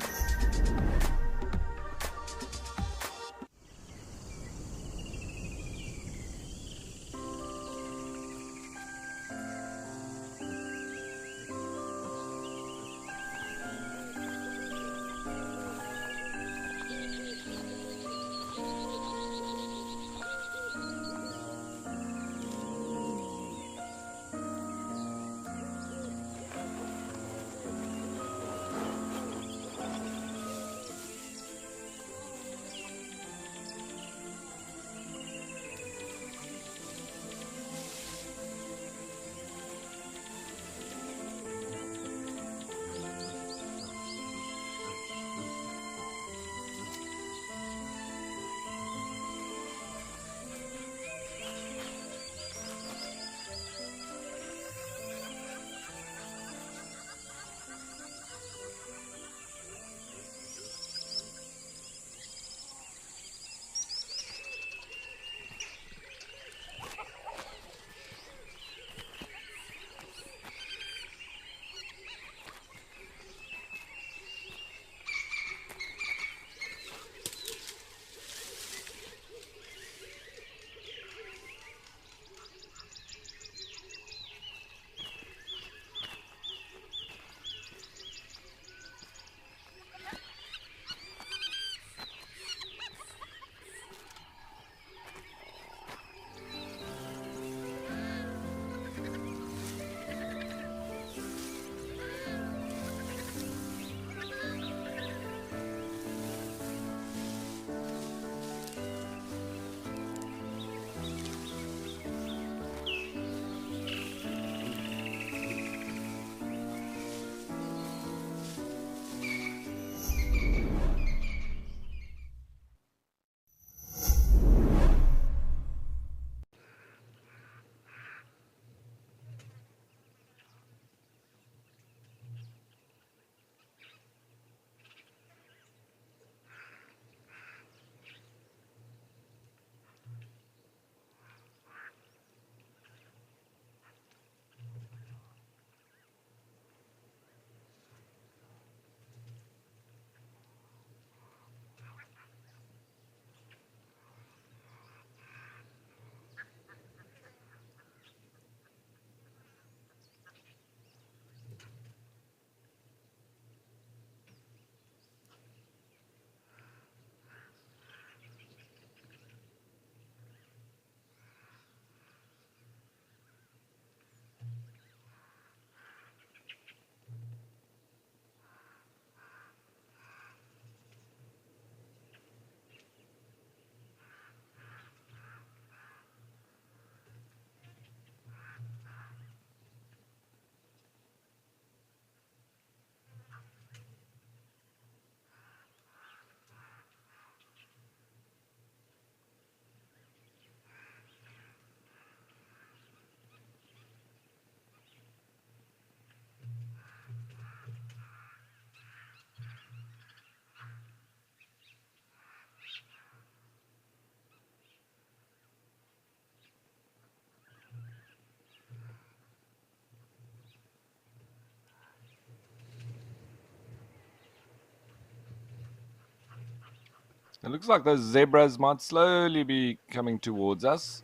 It looks like those zebras might slowly be coming towards us.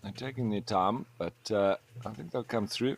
They're taking their time, but I think they'll come through.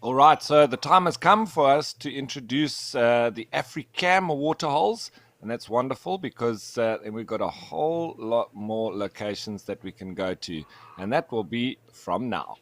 All right, so the time has come for us to introduce the Africam waterholes, and that's wonderful because then we've got a whole lot more locations that we can go to, and that will be from now.